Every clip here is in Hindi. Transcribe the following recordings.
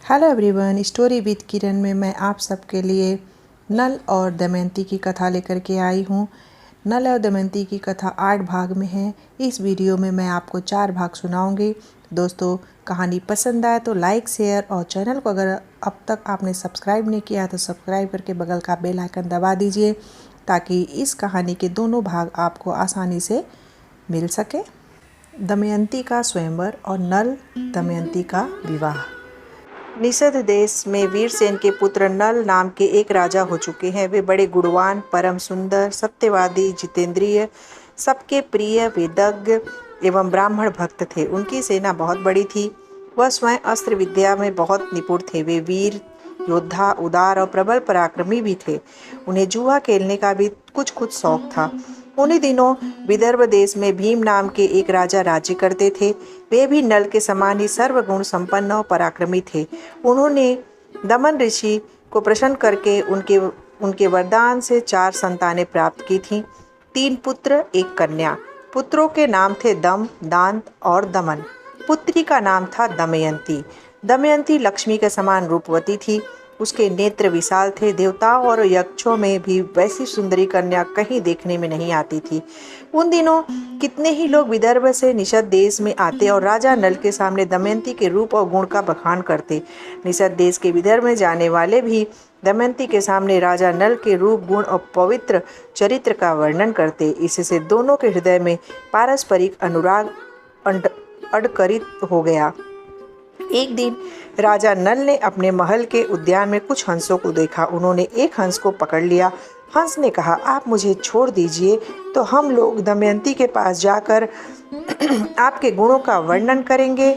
हेलो एवरीवन, स्टोरी विद किरण में मैं आप सबके लिए नल और दमयंती की कथा लेकर के आई हूँ। नल और दमयंती की कथा 8 भाग में है। इस वीडियो में मैं आपको 4 भाग सुनाऊंगी। दोस्तों, कहानी पसंद आए तो लाइक, शेयर और चैनल को अगर अब तक आपने सब्सक्राइब नहीं किया तो सब्सक्राइब करके बगल का बेल आइकन दबा दीजिए ताकि इस कहानी के दोनों भाग आपको आसानी से मिल सके। दमयंती का स्वयंवर और नल दमयंती का विवाह। निषद देश में वीरसेन के पुत्र नल नाम के एक राजा हो चुके हैं। वे बड़े गुणवान, परम सुंदर, सत्यवादी, जितेंद्रिय, सबके प्रिय, वेदज्ञ एवं ब्राह्मण भक्त थे। उनकी सेना बहुत बड़ी थी। वह स्वयं अस्त्र विद्या में बहुत निपुण थे। वे वीर योद्धा, उदार और प्रबल पराक्रमी भी थे। उन्हें जुआ खेलने का भी कुछ शौक था। उन्हीं दिनों विदर्भ देश में भीम नाम के एक राजा राज्य करते थे। वे भी नल के समान ही सर्वगुण संपन्न और पराक्रमी थे। उन्होंने दमन ऋषि को प्रसन्न करके उनके वरदान से 4 संतानें प्राप्त की थीं। 3 पुत्र, 1 कन्या। पुत्रों के नाम थे दम, दांत और दमन। पुत्री का नाम था दमयंती। दमयंती लक्ष्मी के समान रूपवती थी। उसके नेत्र विशाल थे। देवताओं और यक्षों में भी वैसी सुंदरी कन्या कहीं देखने में नहीं आती थी। उन दिनों कितने ही लोग विदर्भ से निषद देश में आते और राजा नल के सामने दमयंती के रूप और गुण का बखान करते। निषद देश के विदर्भ में जाने वाले भी दमयंती के सामने राजा नल के रूप, गुण और पवित्र चरित्र का वर्णन करते। इससे दोनों के हृदय में पारस्परिक अनुराग अडकरित हो गया। एक दिन राजा नल ने अपने महल के उद्यान में कुछ हंसों को देखा। उन्होंने एक हंस को पकड़ लिया। हंस ने कहा, आप मुझे छोड़ दीजिए तो हम लोग दमयंती के पास जाकर आपके गुणों का वर्णन करेंगे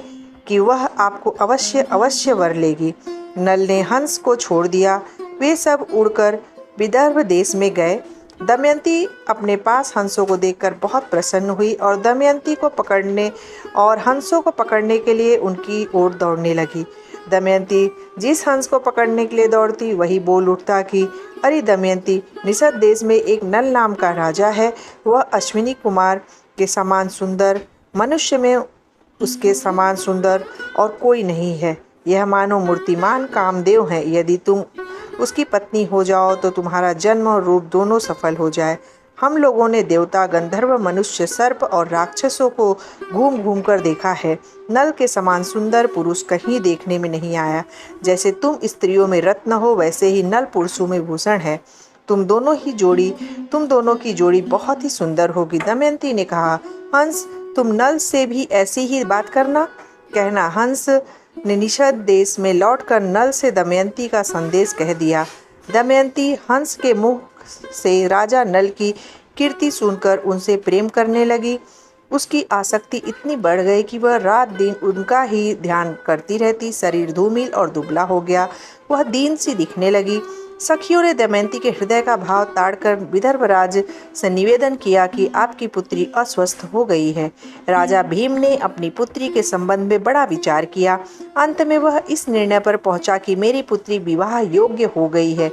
कि वह आपको अवश्य वर लेगी। नल ने हंस को छोड़ दिया। वे सब उड़कर विदर्भ देश में गए। दमयंती अपने पास हंसों को देखकर बहुत प्रसन्न हुई और दमयंती को पकड़ने और हंसों को पकड़ने के लिए उनकी ओर दौड़ने लगी। दमयंती जिस हंस को पकड़ने के लिए दौड़ती वही बोल उठता कि अरे दमयंती, निषद देश में एक नल नाम का राजा है। वह अश्विनी कुमार के समान सुंदर, मनुष्य में उसके समान सुंदर और कोई नहीं है। यह मानो मूर्तिमान कामदेव है। यदि तुम उसकी पत्नी हो जाओ तो तुम्हारा जन्म और रूप दोनों सफल हो जाए। हम लोगों ने देवता, गंधर्व, मनुष्य, सर्प और राक्षसों को घूम घूम कर देखा है। नल के समान सुंदर पुरुष कहीं देखने में नहीं आया। जैसे तुम स्त्रियों में रत्न हो वैसे ही नल पुरुषों में भूषण है। तुम दोनों की जोड़ी बहुत ही सुंदर होगी। दमयंती ने कहा, हंस, तुम नल से भी ऐसी ही बात कहना। हंस ने निषद देश में लौटकर नल से दमयंती का संदेश कह दिया। दमयंती हंस के मुख से राजा नल की कीर्ति सुनकर उनसे प्रेम करने लगी। उसकी आसक्ति इतनी बढ़ गई कि वह रात दिन उनका ही ध्यान करती रहती। शरीर धूमिल और दुबला हो गया। वह दीन सी दिखने लगी। सखियों ने दमयंती के हृदय का भाव ताड़कर विदर्भराज से निवेदन किया कि आपकी पुत्री अस्वस्थ हो गई है। राजा भीम ने अपनी पुत्री के संबंध में बड़ा विचार किया। अंत में वह इस निर्णय पर पहुंचा कि मेरी पुत्री विवाह योग्य हो गई है,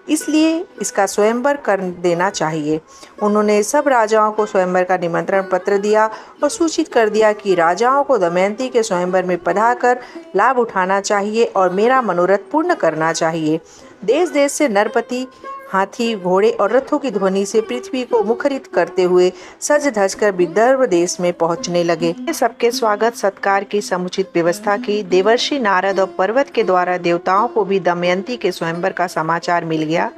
इसलिए इसका स्वयंवर कर देना चाहिए। उन्होंने सब राजाओं को स्वयंवर का निमंत्रण पत्र दिया और सूचित कर दिया कि राजाओं को दमयंती के स्वयंवर में पधारकर लाभ उठाना चाहिए और मेरा मनोरथ पूर्ण करना चाहिए। देश देश से नरपति हाथी, घोड़े और रथों की ध्वनि से पृथ्वी को मुखरित करते हुए सज धज कर विदर्भ देश में पहुंचने लगे। सबके स्वागत सत्कार की समुचित व्यवस्था की। देवर्षि नारद और पर्वत के द्वारा देवताओं को भी दमयंती के स्वयंवर का समाचार मिल गया।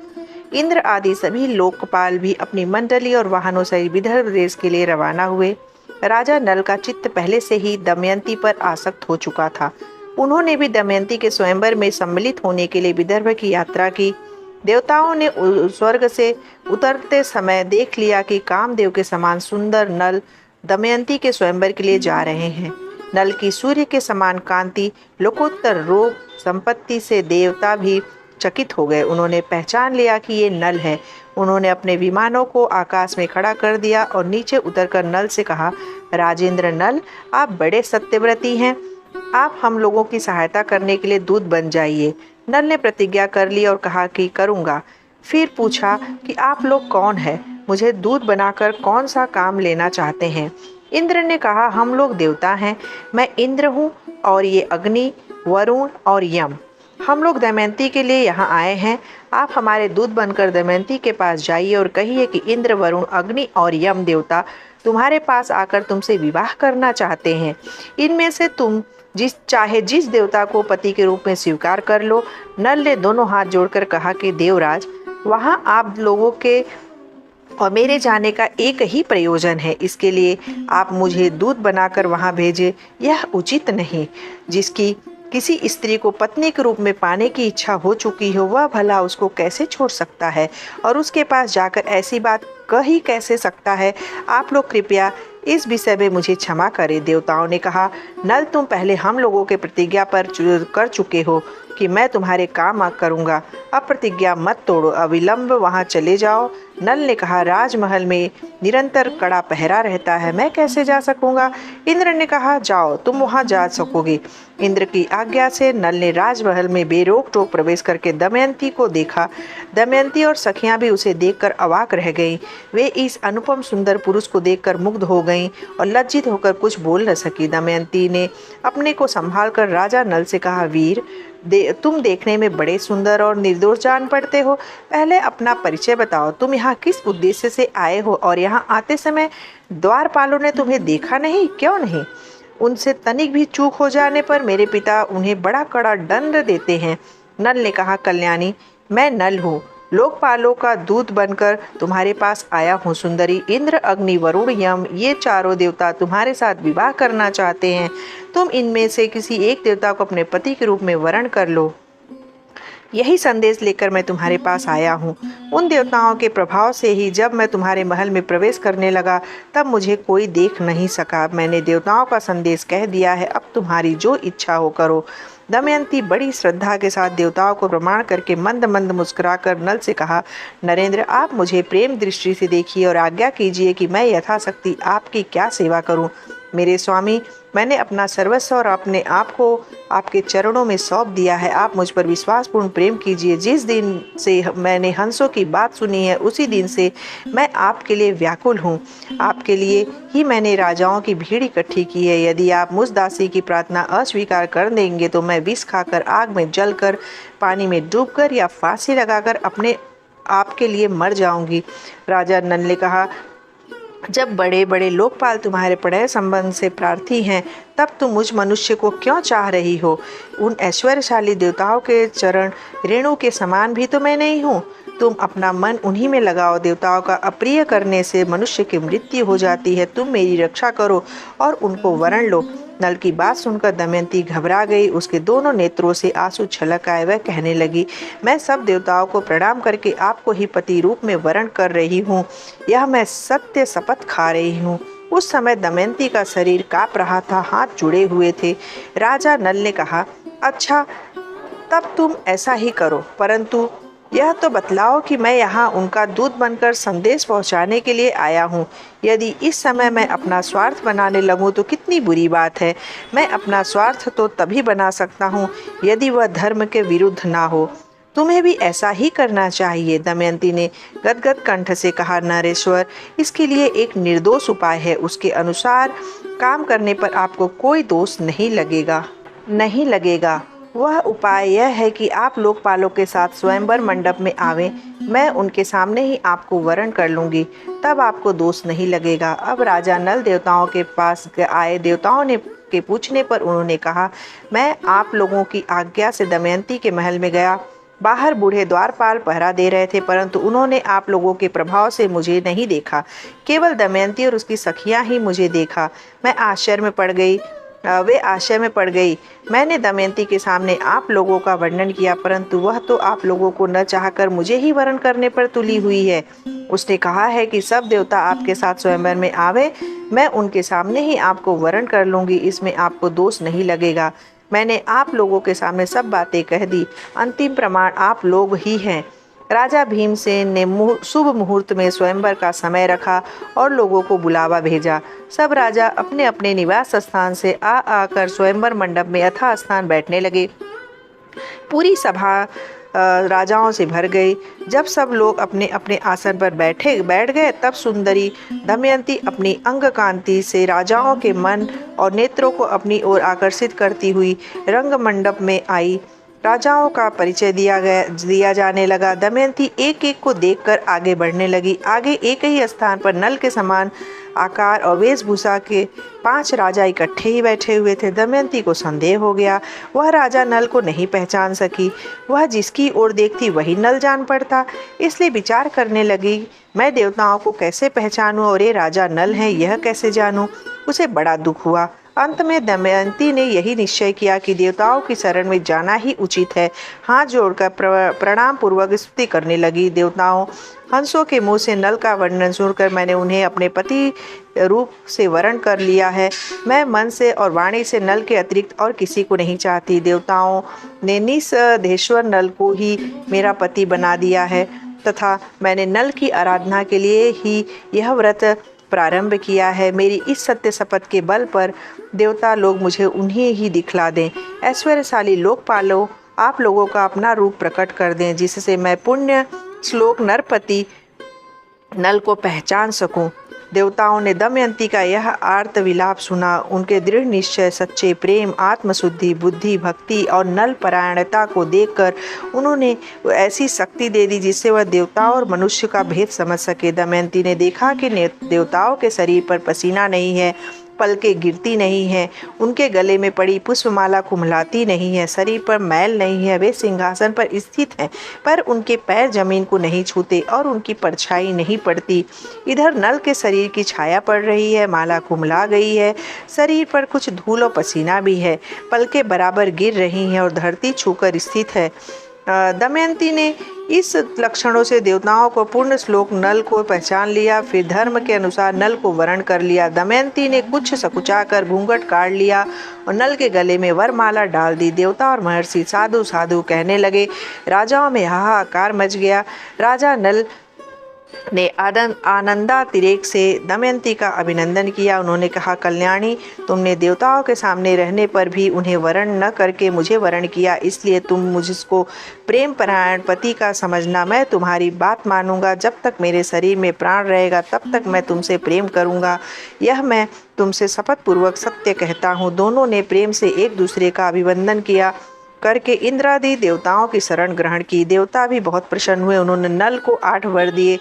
इंद्र आदि सभी लोकपाल भी अपनी मंडली और वाहनों से विदर्भ देश के लिए रवाना हुए। राजा नल का चित्त पहले से ही दमयंती पर आसक्त हो चुका था। उन्होंने भी दमयंती के स्वयंवर में सम्मिलित होने के लिए विदर्भ की यात्रा की। देवताओं ने स्वर्ग से उतरते समय देख लिया कि कामदेव के समान सुंदर नल दमयंती के स्वयंवर के लिए जा रहे हैं। नल की सूर्य के समान कांति, लोकोत्तर रूप, संपत्ति से देवता भी चकित हो गए। उन्होंने पहचान लिया कि ये नल है। उन्होंने अपने विमानों को आकाश में खड़ा कर दिया और नीचे उतरकर नल से कहा, राजेंद्र नल, आप बड़े सत्यव्रती हैं। आप हम लोगों की सहायता करने के लिए दूत बन जाइए। नल ने प्रतिज्ञा कर ली और कहा कि करूँगा। फिर पूछा कि आप लोग कौन हैं? मुझे दूत बनाकर कौन सा काम लेना चाहते हैं? इंद्र ने कहा, हम लोग देवता हैं। मैं इंद्र हूँ और ये अग्नि वरुण और यम, हम लोग दमयंती के लिए यहाँ आए हैं। आप हमारे दूत बनकर दमयंती के पास जाइए और कहिए कि इंद्र, वरुण, अग्नि और यम देवता तुम्हारे पास आकर तुमसे विवाह करना चाहते हैं। इनमें से तुम जिस देवता को पति के रूप में स्वीकार कर लो। नल ने दोनों हाथ जोड़कर कहा कि देवराज, वहाँ आप लोगों के और मेरे जाने का एक ही प्रयोजन है। इसके लिए आप मुझे दूत बनाकर वहाँ भेजें। यह उचित नहीं। जिसकी किसी स्त्री को पत्नी के रूप में पाने की इच्छा हो चुकी हो, वह भला उसको कैसे छोड़ सकता है और उसके पास जाकर ऐसी बात कह ही कैसे सकता है। आप लोग कृपया इस विषय में मुझे क्षमा करें। देवताओं ने कहा, नल, तुम पहले हम लोगों के प्रतिज्ञा पर कर चुके हो कि मैं तुम्हारे काम करूंगा। अब प्रतिज्ञा मत तोड़ो, अविलंब वहां चले जाओ। नल ने कहा, राजमहल में निरंतर कड़ा पहरा रहता है, मैं कैसे जा सकूंगा। इंद्र ने कहा, जाओ, तुम वहां जा सकोगे। इंद्र की आज्ञा से नल ने राजमहल में बेरोक टोक प्रवेश करके दमयंती को देखा। दमयंती और सखियां भी उसे देखकर अवाक रह गईं। वे इस अनुपम सुंदर पुरुष को देखकर मुग्ध हो गईं और लज्जित होकर कुछ बोल न सकी। दमयंती ने अपने को संभाल कर राजा नल से कहा, वीर, तुम देखने में बड़े सुंदर और निर्दोष जान पड़ते हो। पहले अपना परिचय बताओ। तुम यहाँ किस उद्देश्य से आए हो और यहाँ आते समय द्वारपालों ने तुम्हें देखा नहीं? क्यों नहीं? उनसे तनिक भी चूक हो जाने पर मेरे पिता उन्हें बड़ा कड़ा दंड देते हैं। नल ने कहा, कल्याणी, मैं नल हूँ, लोकपालों का दूत बनकर तुम्हारे पास आया हूँ। सुंदरी, इंद्र, अग्नि, वरुण, यम, ये चारों देवता तुम्हारे साथ विवाह करना चाहते हैं। तुम इनमें से किसी एक देवता को अपने पति के रूप में वरण कर लो। यही संदेश लेकर मैं तुम्हारे पास आया हूँ। उन देवताओं के प्रभाव से ही जब मैं तुम्हारे महल में प्रवेश करने लगा तब मुझे कोई देख नहीं सका। मैंने देवताओं का संदेश कह दिया है, अब तुम्हारी जो इच्छा हो करो। दमयंती बड़ी श्रद्धा के साथ देवताओं को प्रणाम करके मंद मंद मुस्कुराकर नल से कहा, नरेंद्र, आप मुझे प्रेम दृष्टि से देखिए और आज्ञा कीजिए कि मैं यथाशक्ति आपकी क्या सेवा करूं। मेरे स्वामी, मैंने अपना सर्वस्व और अपने आप को आपके चरणों में सौंप दिया है। आप मुझ पर विश्वासपूर्ण प्रेम कीजिए। जिस दिन से मैंने हंसों की बात सुनी है उसी दिन से मैं आपके लिए व्याकुल हूँ। आपके लिए ही मैंने राजाओं की भीड़ इकट्ठी की है। यदि आप मुझ दासी की प्रार्थना अस्वीकार कर देंगे तो मैं विष खाकर, आग में जलकर, पानी में डूबकर या फांसी लगाकर अपने आपके लिए मर जाऊंगी। राजा नल ने कहा, जब बड़े बड़े लोकपाल तुम्हारे प्रणय संबंध से प्रार्थी हैं तब तुम मुझ मनुष्य को क्यों चाह रही हो? उन ऐश्वर्यशाली देवताओं के चरण रेणु के समान भी तो मैं नहीं हूँ। तुम अपना मन उन्हीं में लगाओ। देवताओं का अप्रिय करने से मनुष्य की मृत्यु हो जाती है। तुम मेरी रक्षा करो और उनको वरण लो। नल की बात सुनकर दमयंती घबरा गई। उसके दोनों नेत्रों से आंसू छलक आए। वह कहने लगी, मैं सब देवताओं को प्रणाम करके आपको ही पति रूप में वरण कर रही हूँ। यह मैं सत्य शपथ खा रही हूँ। उस समय दमयंती का शरीर काँप रहा था, हाथ जुड़े हुए थे। राजा नल ने कहा, अच्छा, तब तुम ऐसा ही करो, परंतु यह तो बतलाओ कि मैं यहाँ उनका दूत बनकर संदेश पहुँचाने के लिए आया हूँ। यदि इस समय मैं अपना स्वार्थ बनाने लगूँ तो कितनी बुरी बात है। मैं अपना स्वार्थ तो तभी बना सकता हूँ यदि वह धर्म के विरुद्ध ना हो। तुम्हें भी ऐसा ही करना चाहिए। दमयंती ने गदगद कंठ से कहा, नरेश्वर, इसके लिए एक निर्दोष उपाय है। उसके अनुसार काम करने पर आपको कोई दोष नहीं लगेगा। वह उपाय यह है कि आप लोकपालों के साथ स्वयंवर मंडप में आवें। मैं उनके सामने ही आपको वरण कर लूंगी, तब आपको दोष नहीं लगेगा। अब राजा नल देवताओं के पास आए। देवताओं के पूछने पर उन्होंने कहा, मैं आप लोगों की आज्ञा से दमयंती के महल में गया। बाहर बूढ़े द्वारपाल पहरा दे रहे थे, परंतु उन्होंने आप लोगों के प्रभाव से मुझे नहीं देखा। केवल दमयंती और उसकी सखियां ही मुझे देखा। वे आश्चर्य में पड़ गई। मैंने दमयंती के सामने आप लोगों का वर्णन किया, परंतु वह तो आप लोगों को न चाहकर मुझे ही वरण करने पर तुली हुई है। उसने कहा है कि सब देवता आपके साथ स्वयंवर में आवे, मैं उनके सामने ही आपको वरण कर लूंगी। इसमें आपको दोष नहीं लगेगा। मैंने आप लोगों के सामने सब बातें कह दी। अंतिम प्रमाण आप लोग ही हैं। राजा भीमसेन ने शुभ मुहूर्त में स्वयंवर का समय रखा और लोगों को बुलावा भेजा। सब राजा अपने अपने निवास स्थान से आकर स्वयंवर मंडप में यथास्थान बैठने लगे। पूरी सभा राजाओं से भर गई। जब सब लोग अपने अपने आसन पर बैठ गए तब सुंदरी दमयंती अपनी अंग कांति से राजाओं के मन और नेत्रों को अपनी ओर आकर्षित करती हुई रंग मंडप में आई। राजाओं का परिचय दिया जाने लगा। दमयंती एक एक को देखकर आगे बढ़ने लगी। आगे एक ही स्थान पर नल के समान आकार और वेशभूषा के 5 राजा इकट्ठे ही बैठे हुए थे। दमयंती को संदेह हो गया। वह राजा नल को नहीं पहचान सकी। वह जिसकी ओर देखती वही नल जान पड़ता। इसलिए विचार करने लगी, मैं देवताओं को कैसे पहचानूं और ये राजा नल हैं, यह कैसे जानूं। उसे बड़ा दुख हुआ। अंत में दमयंती ने यही निश्चय किया कि देवताओं की शरण में जाना ही उचित है। हाथ जोड़कर प्रणाम पूर्वक स्तुति करने लगी। देवताओं, हंसों के मुंह से नल का वर्णन सुनकर मैंने उन्हें अपने पति रूप से वरण कर लिया है। मैं मन से और वाणी से नल के अतिरिक्त और किसी को नहीं चाहती। देवताओं ने निसंदेश्वर नल को ही मेरा पति बना दिया है तथा मैंने नल की आराधना के लिए ही यह व्रत प्रारंभ किया है। मेरी इस सत्य शपथ के बल पर देवता लोग मुझे उन्हें ही दिखला दें। ऐश्वर्यशाली लोकपालों, आप लोगों का अपना रूप प्रकट कर दें जिससे मैं पुण्य श्लोक नरपति नल को पहचान सकूं। देवताओं ने दमयंती का यह आर्त विलाप सुना। उनके दृढ़ निश्चय, सच्चे प्रेम, आत्मशुद्धि, बुद्धि, भक्ति और नल परायणता को देखकर उन्होंने ऐसी शक्ति दे दी जिससे वह देवता और मनुष्य का भेद समझ सके। दमयंती ने देखा कि देवताओं के शरीर पर पसीना नहीं है, पलकें गिरती नहीं हैं, उनके गले में पड़ी पुष्पमाला कुम्हलाती नहीं है, शरीर पर मैल नहीं है, वे सिंहासन पर स्थित हैं पर उनके पैर जमीन को नहीं छूते और उनकी परछाई नहीं पड़ती। इधर नल के शरीर की छाया पड़ रही है, माला कुम्हला गई है, शरीर पर कुछ धूल और पसीना भी है, पलकें बराबर गिर रही हैं और धरती छूकर स्थित है। दमयंती ने इस लक्षणों से देवताओं को पूर्ण श्लोक नल को पहचान लिया। फिर धर्म के अनुसार नल को वरण कर लिया। दमयंती ने कुछ सकुचाकर घूंघट काट लिया और नल के गले में वरमाला डाल दी। देवता और महर्षि साधु साधु कहने लगे। राजाओं में हाहाकार मच गया। राजा नल ने आनंदातिरेक से दमयंती का अभिनंदन किया। उन्होंने कहा, कल्याणी, तुमने देवताओं के सामने रहने पर भी उन्हें वरण न करके मुझे वरण किया, इसलिए तुम मुझको प्रेम परायण पति का समझना। मैं तुम्हारी बात मानूंगा। जब तक मेरे शरीर में प्राण रहेगा तब तक मैं तुमसे प्रेम करूंगा। यह मैं तुमसे शपथ पूर्वक सत्य कहता हूँ। दोनों ने प्रेम से एक दूसरे का अभिवंदन किया करके इंद्रादि देवताओं की शरण ग्रहण की। देवता भी बहुत प्रसन्न हुए। उन्होंने नल को 8 वर दिए।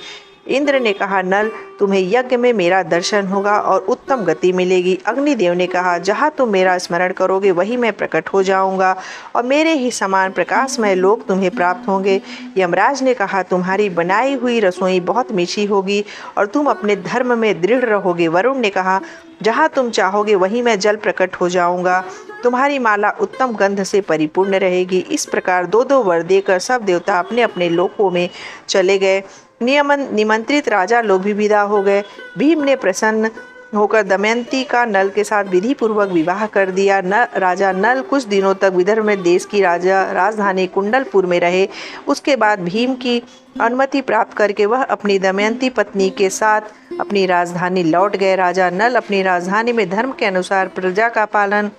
इंद्र ने कहा, नल, तुम्हें यज्ञ में मेरा दर्शन होगा और उत्तम गति मिलेगी। अग्निदेव ने कहा, जहाँ तुम मेरा स्मरण करोगे वहीं मैं प्रकट हो जाऊंगा और मेरे ही समान प्रकाशमय लोक तुम्हें प्राप्त होंगे। यमराज ने कहा, तुम्हारी बनाई हुई रसोई बहुत मीठी होगी और तुम अपने धर्म में दृढ़ रहोगे। वरुण ने कहा, जहाँ तुम चाहोगे वहीं मैं जल प्रकट हो जाऊंगा। तुम्हारी माला उत्तम गंध से परिपूर्ण रहेगी। इस प्रकार 2-2 वर देकर सब देवता अपने अपने लोकों में चले गए। निमंत्रित राजा लोग भी विदा हो गए। भीम ने प्रसन्न होकर दमयंती का नल के साथ विधि पूर्वक विवाह कर दिया। राजा नल कुछ दिनों तक विदर्भ में देश की राजधानी कुंडलपुर में रहे। उसके बाद भीम की अनुमति प्राप्त करके वह अपनी दमयंती पत्नी के साथ अपनी राजधानी लौट गए। राजा नल अपनी राजधानी में धर्म के अनुसार प्रजा का पालन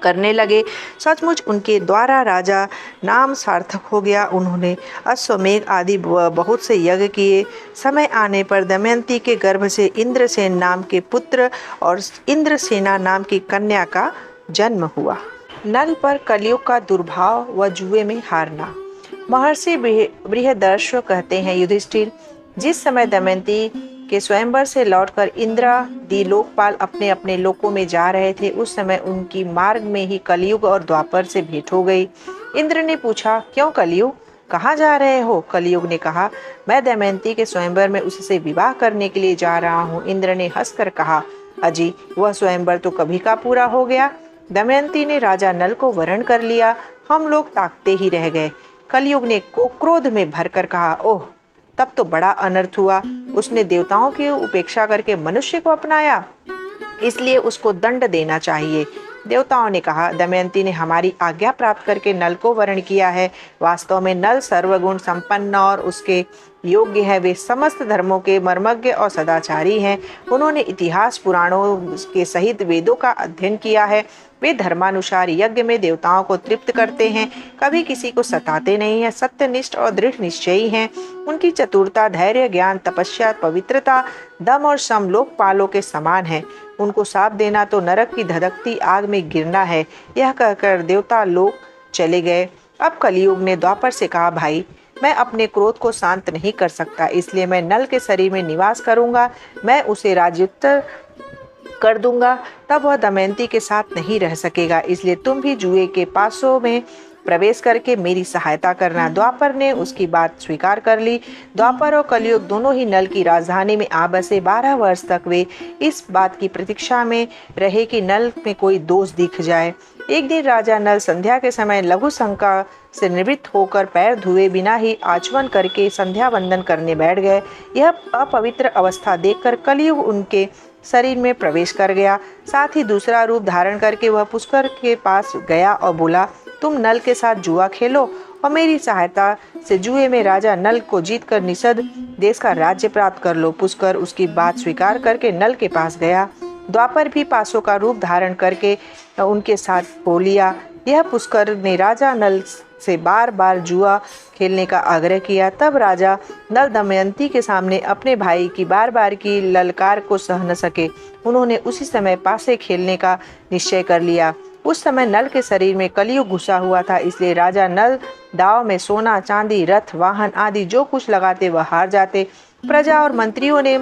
करने लगे। सचमुच उनके द्वारा राजा नाम सार्थक हो गया। उन्होंने अश्वमेघ आदि बहुत से यज्ञ किए। समय आने पर दमयंती के गर्भ से इंद्रसेन नाम के पुत्र और इंद्रसेना नाम की कन्या का जन्म हुआ। नल पर कलयुग का दुर्भाव व जुए में हारना। महर्षि बृहदर्ष कहते हैं, युधिष्ठिर, जिस समय दमयंती के स्वयंवर से लौटकर इंद्रादि लोकपाल अपने अपने लोकों में जा रहे थे, उस समय उनकी मार्ग में ही कलयुग और द्वापर से भेंट हो गई। इंद्र ने पूछा, क्यों कलयुग, कहाँ जा रहे हो? कलयुग ने कहा, मैं दमयंती के स्वयंवर में उससे विवाह करने के लिए जा रहा हूँ। इंद्र ने हंसकर कहा, अजी, वह स्वयंवर तो कभी का पूरा हो गया। दमयंती ने राजा नल को वरण कर लिया। हम लोग ताकते ही रह गए। कलयुग ने क्रोध में भरकर कहा, ओह, तब तो बड़ा अनर्थ हुआ। उसने देवताओं की उपेक्षा करके मनुष्य को अपनाया, इसलिए उसको दंड देना चाहिए। देवताओं ने कहा, दमयंती ने हमारी आज्ञा प्राप्त करके नल को वर्ण किया है। वास्तव में नल सर्वगुण संपन्न और उसके योग्य है। वे समस्त धर्मों के मर्मज्ञ और सदाचारी हैं। उन्होंने इतिहास पुराणों के सहित वेदों का अध्ययन किया है। वे धर्मानुसार यज्ञ में देवताओं को तृप्त करते हैं, कभी किसी को सताते नहीं हैं, सत्यनिष्ठ और दृढ़ निश्चयी हैं। उनकी चतुरता, धैर्य, ज्ञान, तपस्या, पवित्रता, दम और सम लोकपालों के समान है। उनको साप देना तो नरक की धधकती आग में गिरना है। यह कहकर देवता लोग चले गए। अब कलयुग ने द्वापर से कहा, भाई, मैं अपने क्रोध को शांत नहीं कर सकता, इसलिए मैं नल के शरीर में निवास करूंगा। मैं उसे राज्युत कर दूंगा, तब वह दमयंती के साथ नहीं रह सकेगा। इसलिए तुम भी जुए के पासों में प्रवेश करके मेरी सहायता करना। द्वापर ने उसकी बात स्वीकार कर ली। द्वापर और कलयुग दोनों ही नल की राजधानी में आ बसे। 12 वर्ष तक वे इस बात की प्रतीक्षा में रहे कि नल में कोई दोष दिख जाए। एक दिन राजा नल संध्या के समय लघु शंका से निवृत्त होकर पैर धुए बिना ही आचमन करके संध्या वंदन करने बैठ गए। यह अपवित्र अवस्था देखकर कलयुग उनके शरीर में प्रवेश कर गया। साथ ही दूसरा रूप धारण करके वह पुष्कर के पास गया और बोला, तुम नल के साथ जुआ खेलो और मेरी सहायता से जुए में राजा नल को जीतकर निषद देश का राज्य प्राप्त कर लो। पुष्कर उसकी बात स्वीकार करके नल के पास गया। द्वापर भी पासों का रूप धारण करके उनके साथ हो लिया। यह पुष्कर ने राजा नल से बार बार जुआ खेलने का आग्रह किया। तब राजा नल दमयंती के सामने अपने भाई की बार बार की ललकार को सह न सके। उन्होंने उसी समय पासे खेलने का निश्चय कर लिया। उस समय नल के शरीर में कलयुग घुसा हुआ था, इसलिए राजा नल दाव में सोना, चांदी, रथ, वाहन आदि जो कुछ लगाते वह हार जाते। प्रजा और मंत्रियों ने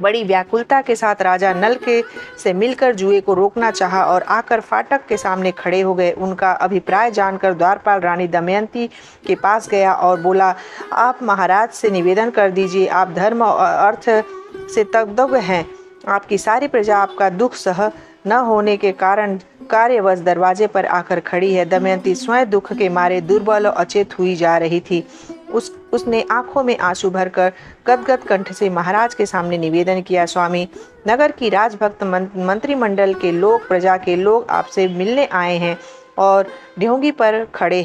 बड़ी व्याकुलता के साथ राजा नल के से मिलकर जुए को रोकना चाहा और आकर फाटक के सामने खड़े हो गए। उनका अभिप्राय जानकर द्वारपाल रानी दमयंती के पास गया और बोला, आप महाराज से निवेदन कर दीजिए, आप धर्म और अर्थ से तग्ध हैं। आपकी सारी प्रजा आपका दुख सह न होने के कारण कार्यवश दरवाजे पर आकर खड़ी है। दमयंती स्वयं दुख के मारे दुर्बल और अचेत हुई जा रही थी। उसने आंखों में आंसू भरकर गदगद कंठ से महाराज के सामने निवेदन किया, स्वामी, नगर की राजभक्त मंत्रिमंडल के लोग, प्रजा के लोग आपसे मिलने आए हैं और ड्योढ़ी पर खड़े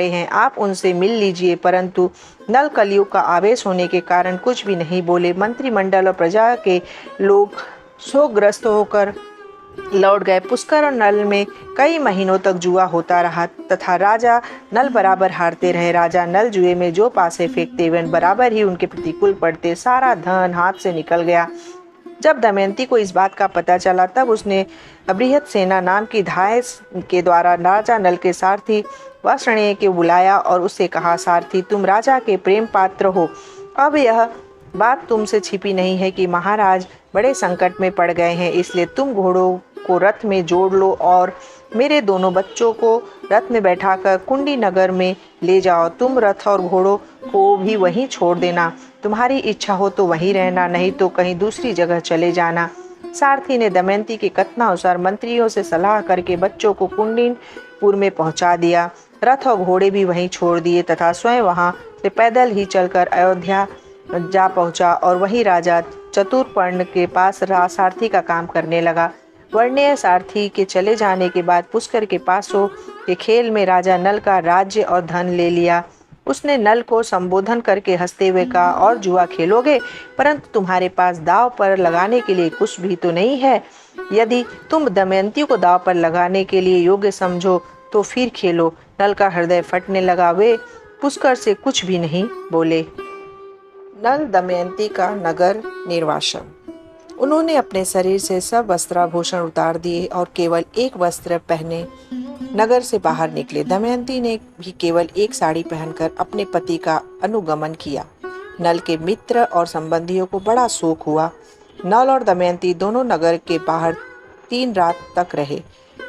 हैं। आप उनसे मिल लीजिए। परंतु नल कलयुग का आवेश होने के कारण कुछ भी नहीं बोले। मंत्रिमंडल और प्रजा के लोग शोकग्रस्त होकर लौट गए। पुष्कर और नल में कई महीनों तक जुआ होता रहा तथा राजा नल बराबर हारते रहे। राजा नल जुए में जो पासे फेंकते वे बराबर ही उनके प्रतिकूल पड़ते। सारा धन हाथ से निकल गया। जब दमयंती को इस बात का पता चला, तब उसने बृहत सेना नाम की धाय के द्वारा राजा नल के सारथी वसुण्य के बुलाया और उससे कहा, सारथी, तुम राजा के प्रेम पात्र हो। अब यह बात तुमसे छिपी नहीं है कि महाराज बड़े संकट में पड़ गए हैं, इसलिए तुम घोड़ों को रथ में जोड़ लो और मेरे दोनों बच्चों को रथ में बैठाकर कुंडी नगर में ले जाओ। तुम रथ और घोड़ों को भी वहीं छोड़ देना। तुम्हारी इच्छा हो तो वहीं रहना, नहीं तो कहीं दूसरी जगह चले जाना। सारथी ने दमयंती के कथनानुसार मंत्रियों से सलाह करके बच्चों को कुंडीनपुर में पहुंचा दिया। रथ और घोड़े भी वहीं छोड़ दिए तथा स्वयं वहां से पैदल ही चलकर अयोध्या जा पहुंचा और वहीं राजा चतुर्पर्ण के पास सारथी का काम करने लगा। वर्ण्य सारथी के चले जाने के बाद पुष्कर के पासों के खेल में राजा नल का राज्य और धन ले लिया। उसने नल को संबोधन करके हंसते हुए कहा, और जुआ खेलोगे, परंतु तुम्हारे पास दाव पर लगाने के लिए कुछ भी तो नहीं है। यदि तुम दमयंती को दाव पर लगाने के लिए योग्य समझो तो फिर खेलो। नल का हृदय फटने लगा। वे पुष्कर से कुछ भी नहीं बोले। नल दमयंती का नगर निर्वासन। उन्होंने अपने शरीर से सब वस्त्राभूषण उतार दिए और केवल एक वस्त्र पहने नगर से बाहर निकले। दमयंती ने भी केवल एक साड़ी पहनकर अपने पति का अनुगमन किया। नल के मित्र और संबंधियों को बड़ा शोक हुआ। नल और दमयंती दोनों नगर के बाहर 3 रात तक रहे।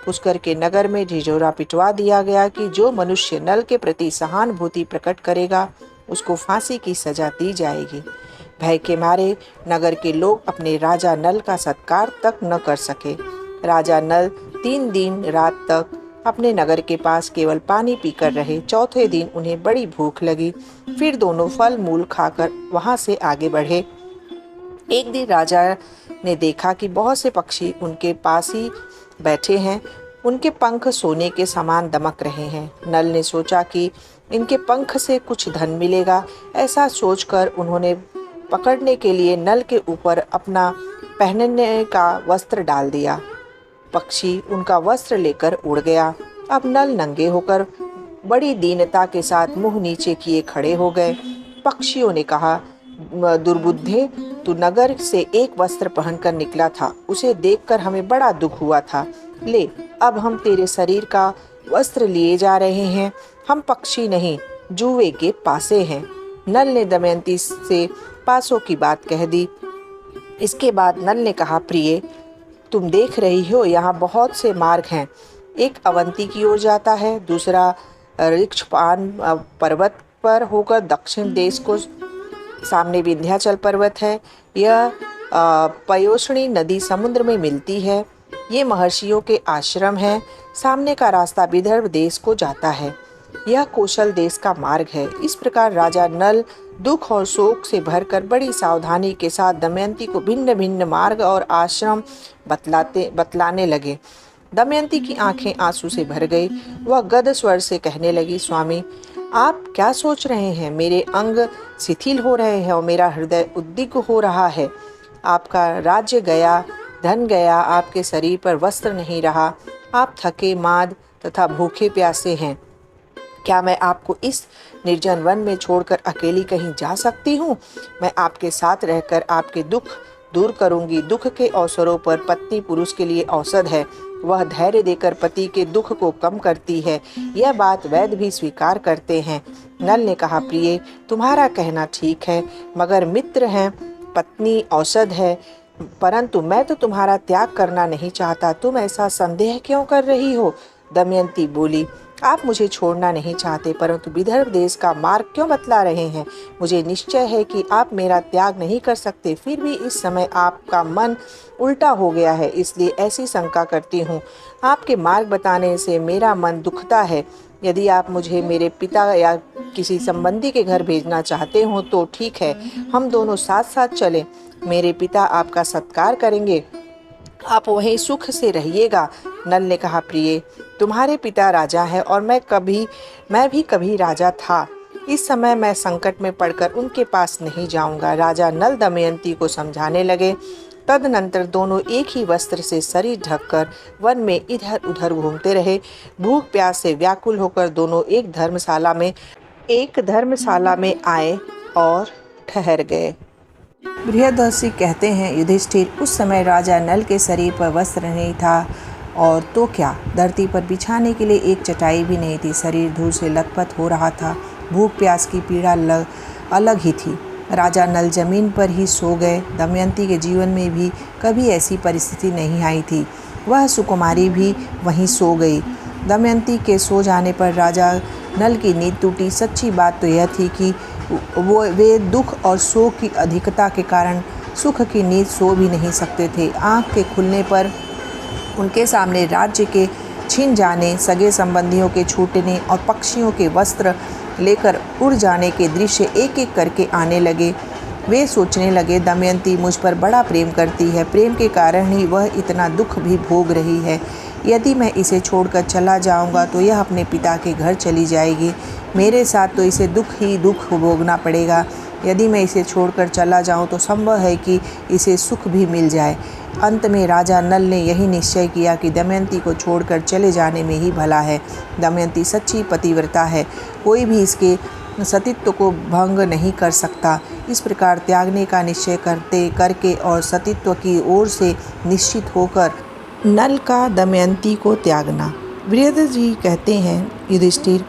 पुष्कर के नगर में ढिढोरा पिटवा दिया गया कि जो मनुष्य नल के प्रति सहानुभूति प्रकट करेगा उसको फांसी की सजा दी जाएगी। भय के मारे नगर के लोग अपने राजा नल का सत्कार तक न कर सके। राजा नल 3 दिन रात तक अपने नगर के पास केवल पानी पीकर रहे। चौथे दिन उन्हें बड़ी भूख लगी। फिर दोनों फल मूल खाकर वहां से आगे बढ़े। एक दिन राजा ने देखा कि बहुत से पक्षी उनके पास ही बैठे हैं। उनके पंख सोने के समान दमक रहे हैं। नल ने सोचा कि इनके पंख से कुछ धन मिलेगा। ऐसा सोचकर उन्होंने पकड़ने के लिए नल के ऊपर अपना पहनने का वस्त्र डाल दिया। पक्षी उनका वस्त्र लेकर उड़ गया। अब नल नंगे होकर बड़ी दीनता के साथ मुंह नीचे किए खड़े हो गए। पक्षियों ने कहा, दुर्बुद्धे, तू नगर से एक वस्त्र पहनकर निकला था, उसे देखकर हमें बड़ा दुख हुआ था। ले, अब हम तेरे शरीर का वस्त्र लिए जा रहे हैं। हम पक्षी नहीं, जुए के पासे हैं। नल ने दमयंती से पासों की बात कह दी। इसके बाद नल ने कहा, प्रिय, तुम देख रही हो यहाँ बहुत से मार्ग हैं। एक अवंती की ओर जाता है, दूसरा ऋक्षपान पर्वत पर होकर दक्षिण देश को, सामने विंध्याचल पर्वत है। यह पयोष्णी नदी समुद्र में मिलती है। ये महर्षियों के आश्रम हैं। सामने का रास्ता विदर्भ देश को जाता है। यह कौशल देश का मार्ग है। इस प्रकार राजा नल दुख और शोक से भरकर बड़ी सावधानी के साथ दमयंती को भिन्न भिन्न मार्ग और आश्रम बतलाने लगे। दमयंती की आंखें आंसू से भर गई। वह गद स्वर से कहने लगी, स्वामी, आप क्या सोच रहे हैं? मेरे अंग शिथिल हो रहे हैं और मेरा हृदय उद्विग्न हो रहा है। आपका राज्य गया, धन गया, आपके शरीर पर वस्त्र नहीं रहा। आप थके माद तथा भूखे प्यासे हैं। क्या मैं आपको इस निर्जन वन में छोड़कर अकेली कहीं जा सकती हूँ? मैं आपके साथ रहकर आपके दुख दूर करूंगी। दुख के अवसरों पर पत्नी पुरुष के लिए औषध है। वह धैर्य देकर पति के दुख को कम करती है। यह बात वैद्य भी स्वीकार करते हैं। नल ने कहा, प्रिय, तुम्हारा कहना ठीक है, मगर मित्र हैं, पत्नी औषध है, परंतु मैं तो तुम्हारा त्याग करना नहीं चाहता। तुम ऐसा संदेह क्यों कर रही हो? दमयंती बोली, आप मुझे छोड़ना नहीं चाहते, परंतु विदर्भ देश का मार्ग क्यों बतला रहे हैं? मुझे निश्चय है कि आप मेरा त्याग नहीं कर सकते। फिर भी इस समय आपका मन उल्टा हो गया है, इसलिए ऐसी शंका करती हूँ। आपके मार्ग बताने से मेरा मन दुखता है। यदि आप मुझे मेरे पिता या किसी संबंधी के घर भेजना चाहते हो तो ठीक है, हम दोनों साथ साथ चलें। मेरे पिता आपका सत्कार करेंगे, आप वहीं सुख से रहिएगा। नल ने कहा, प्रिय, तुम्हारे पिता राजा है और मैं भी कभी राजा था। इस समय मैं संकट में पड़कर उनके पास नहीं जाऊंगा। राजा नल दमयंती को समझाने लगे। तदनंतर दोनों एक ही वस्त्र से शरीर ढककर वन में इधर उधर घूमते रहे। भूख प्यास से व्याकुल होकर दोनों एक धर्मशाला में आए और ठहर गए। बृहदर्षि कहते हैं, युधिष्ठिर, उस समय राजा नल के शरीर पर वस्त्र नहीं था, और तो क्या, धरती पर बिछाने के लिए एक चटाई भी नहीं थी। शरीर धूल से लथपथ हो रहा था। भूख प्यास की पीड़ा अलग ही थी। राजा नल जमीन पर ही सो गए। दमयंती के जीवन में भी कभी ऐसी परिस्थिति नहीं आई थी। वह सुकुमारी भी वहीं सो गई। दमयंती के सो जाने पर राजा नल की नींद टूटी। सच्ची बात तो यह थी कि वे दुख और शोक की अधिकता के कारण सुख की नींद सो भी नहीं सकते थे। आँख के खुलने पर उनके सामने राज्य के छिन जाने, सगे संबंधियों के छूटने और पक्षियों के वस्त्र लेकर उड़ जाने के दृश्य एक एक करके आने लगे। वे सोचने लगे, दमयंती मुझ पर बड़ा प्रेम करती है। प्रेम के कारण ही वह इतना दुख भी भोग रही है। यदि मैं इसे छोड़कर चला जाऊंगा तो यह अपने पिता के घर चली जाएगी। मेरे साथ तो इसे दुख ही दुख भोगना पड़ेगा। यदि मैं इसे छोड़कर चला जाऊं तो संभव है कि इसे सुख भी मिल जाए। अंत में राजा नल ने यही निश्चय किया कि दमयंती को छोड़कर चले जाने में ही भला है। दमयंती सच्ची पतिव्रता है, कोई भी इसके सतीत्व को भंग नहीं कर सकता। इस प्रकार त्यागने का निश्चय करके और सतीत्व की ओर से निश्चित होकर नल का दमयंती को त्यागना। बृहदर्षि जी कहते हैं, युधिष्ठिर,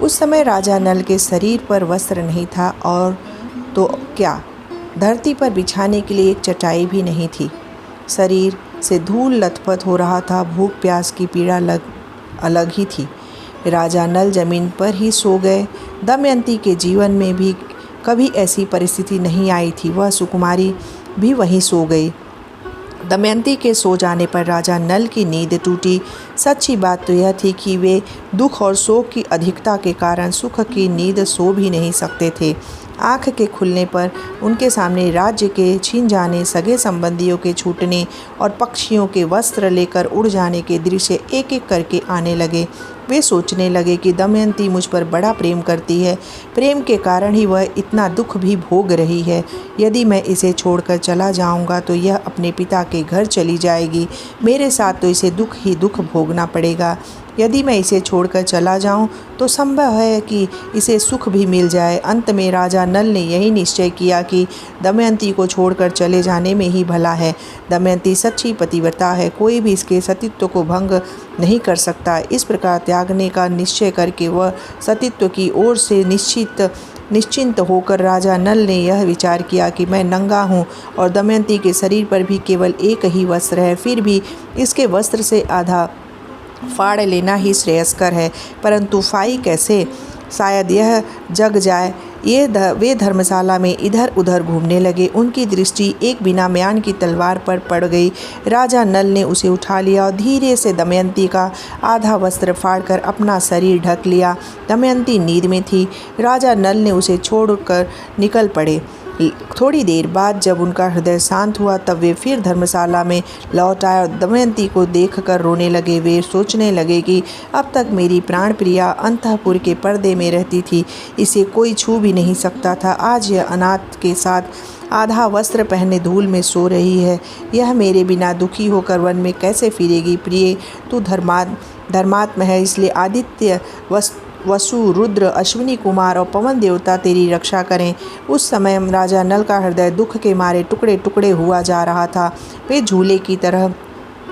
उस समय राजा नल के शरीर पर वस्त्र नहीं था, और तो क्या, धरती पर बिछाने के लिए एक चटाई भी नहीं थी। शरीर से धूल लथपथ हो रहा था। भूख प्यास की पीड़ा अलग ही थी। राजा नल जमीन पर ही सो गए। दमयंती के जीवन में भी कभी ऐसी परिस्थिति नहीं आई थी। वह सुकुमारी भी वहीं सो गई। दमयंती के सो जाने पर राजा नल की नींद टूटी। सच्ची बात तो यह थी कि वे दुख और शोक की अधिकता के कारण सुख की नींद सो भी नहीं सकते थे। आँख के खुलने पर उनके सामने राज्य के छीन जाने, सगे संबंधियों के छूटने और पक्षियों के वस्त्र लेकर उड़ जाने के दृश्य एक एक करके आने लगे। वे सोचने लगे कि दमयंती मुझ पर बड़ा प्रेम करती है, प्रेम के कारण ही वह इतना दुख भी भोग रही है। यदि मैं इसे छोड़कर चला जाऊंगा तो यह अपने पिता के घर चली जाएगी, मेरे साथ तो इसे दुख ही दुख भोगना पड़ेगा। यदि मैं इसे छोड़कर चला जाऊं तो संभव है कि इसे सुख भी मिल जाए। अंत में राजा नल ने यही निश्चय किया कि दमयंती को छोड़कर चले जाने में ही भला है। दमयंती सच्ची पतिव्रता है, कोई भी इसके सतीत्व को भंग नहीं कर सकता। इस प्रकार त्यागने का निश्चय करके वह सतीत्व की ओर से निश्चिंत होकर राजा नल ने यह विचार किया कि मैं नंगा हूँ और दमयंती के शरीर पर भी केवल एक ही वस्त्र है, फिर भी इसके वस्त्र से आधा फाड़ लेना ही श्रेयस्कर है। परंतु फाई कैसे, शायद यह जग जाए। वे धर्मशाला में इधर उधर घूमने लगे। उनकी दृष्टि एक बिना म्यान की तलवार पर पड़ गई। राजा नल ने उसे उठा लिया और धीरे से दमयंती का आधा वस्त्र फाड़कर अपना शरीर ढक लिया। दमयंती नींद में थी। राजा नल ने उसे छोड़कर निकल पड़े। थोड़ी देर बाद जब उनका हृदय शांत हुआ तब वे फिर धर्मशाला में लौट आए और दमयंती को देखकर रोने लगे। वे सोचने लगे कि अब तक मेरी प्राण प्रिया अंतःपुर के पर्दे में रहती थी, इसे कोई छू भी नहीं सकता था। आज यह अनाथ के साथ आधा वस्त्र पहने धूल में सो रही है। यह मेरे बिना दुखी होकर वन में कैसे फिरेगी। प्रिय, तू धर्मात्मा है, इसलिए आदित्य, वसु, रुद्र, अश्विनी कुमार और पवन देवता तेरी रक्षा करें। उस समय राजा नल का हृदय दुख के मारे टुकड़े टुकड़े हुआ जा रहा था। वे झूले की तरह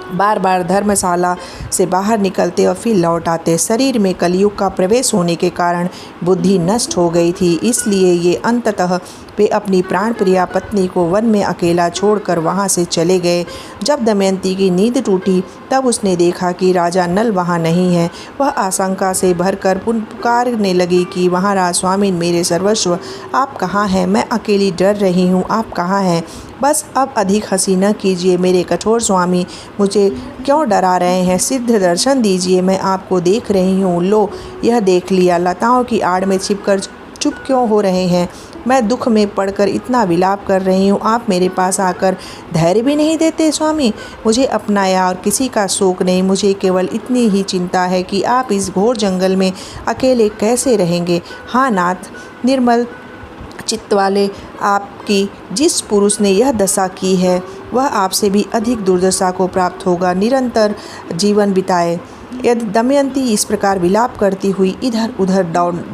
बार बार धर्मशाला से बाहर निकलते और फिर लौट आते। शरीर में कलयुग का प्रवेश होने के कारण बुद्धि नष्ट हो गई थी, इसलिए ये अंततः वे अपनी प्राणप्रिया पत्नी को वन में अकेला छोड़कर वहां से चले गए। जब दमयंती की नींद टूटी तब उसने देखा कि राजा नल वहां नहीं है। वह आशंका से भरकर पुकारने लगी कि महाराज स्वामी, मेरे सर्वस्व, आप कहाँ हैं? मैं अकेली डर रही हूँ, आप कहाँ हैं? बस अब अधिक हंसी न कीजिए मेरे कठोर स्वामी, मुझे क्यों डरा रहे हैं? सिद्ध दर्शन दीजिए, मैं आपको देख रही हूँ। लो, यह देख लिया। लताओं की आड़ में छिपकर चुप क्यों हो रहे हैं? मैं दुख में पड़कर इतना विलाप कर रही हूँ, आप मेरे पास आकर धैर्य भी नहीं देते। स्वामी, मुझे अपनाया और किसी का शोक नहीं, मुझे केवल इतनी ही चिंता है कि आप इस घोर जंगल में अकेले कैसे रहेंगे। हाँ नाथ, निर्मल चित्त वाले, आपकी जिस पुरुष ने यह दशा की है वह आपसे भी अधिक दुर्दशा को प्राप्त होगा। निरंतर जीवन बिताए। यदि दमयंती इस प्रकार विलाप करती हुई इधर उधर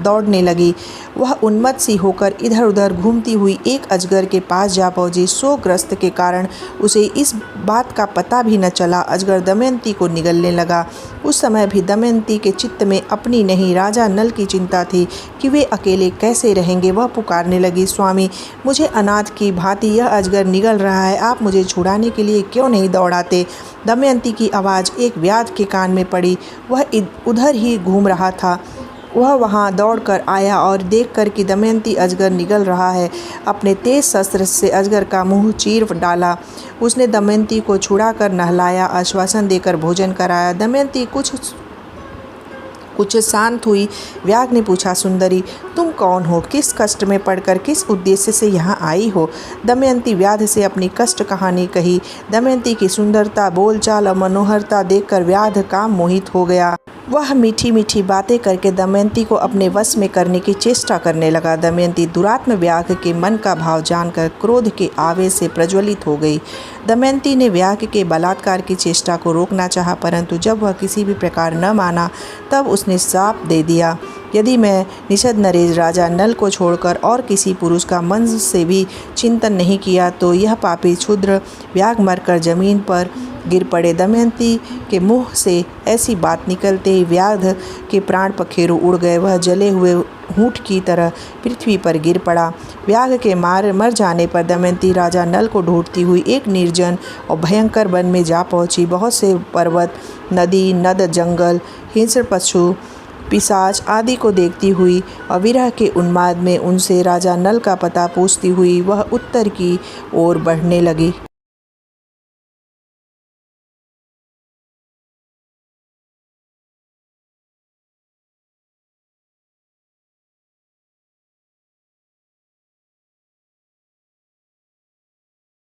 दौड़ने लगी। वह उन्मत्त सी होकर इधर उधर घूमती हुई एक अजगर के पास जा पहुंची। शोकग्रस्त के कारण उसे इस बात का पता भी न चला। अजगर दमयंती को निगलने लगा। उस समय भी दमयंती के चित्त में अपनी नहीं राजा नल की चिंता थी कि वे अकेले कैसे रहेंगे। वह पुकारने लगी, स्वामी, मुझे अनाथ की भांति यह अजगर निगल रहा है, आप मुझे छुड़ाने के लिए क्यों नहीं दौड़ाते? दमयंती की आवाज़ एक व्याध के कान में पड़ी। वह उधर ही घूम रहा था। वह वहां दौड़कर आया और देखकर कि दमयंती अजगर निगल रहा है, अपने तेज शस्त्र से अजगर का मुंह चीर डाला। उसने दमयंती को छुड़ाकर नहलाया, आश्वासन देकर भोजन कराया। दमयंती कुछ शांत हुई। व्याघ्र ने पूछा, सुंदरी, तुम कौन हो? किस कष्ट में पड़कर किस उद्देश्य से यहाँ आई हो? दमयंती व्याध से अपनी कष्ट कहानी कही। दमयंती की सुंदरता, बोलचाल और मनोहरता देखकर व्याध काम मोहित हो गया। वह मीठी मीठी बातें करके दमयंती को अपने वश में करने की चेष्टा करने लगा। दमयंती दुरात्म व्याघ्र के मन का भाव जानकर क्रोध के आवेश से प्रज्वलित हो गई। दमयंती ने व्याघ्र के बलात्कार की चेष्टा को रोकना चाहा, परंतु जब वह किसी भी प्रकार न माना तब उसने श्राप दे दिया, यदि मैं निषद नरेश राजा नल को छोड़कर और किसी पुरुष का मन से भी चिंतन नहीं किया तो यह पापी क्षुद्र व्याघ्र मरकर जमीन पर गिर पड़े। दमयंती के मुंह से ऐसी बात निकलते ही व्याघ्र के प्राण पखेरु उड़ गए। वह जले हुए ऊंट की तरह पृथ्वी पर गिर पड़ा। व्याघ्र के मर जाने पर दमयंती राजा नल को ढूंढती हुई एक निर्जन और भयंकर वन में जा पहुंची। बहुत से पर्वत, नदी, नद, जंगल, हिंस्र पशु, पिशाच आदि को देखती हुई और विरह के उन्माद में उनसे राजा नल का पता पूछती हुई वह उत्तर की ओर बढ़ने लगी।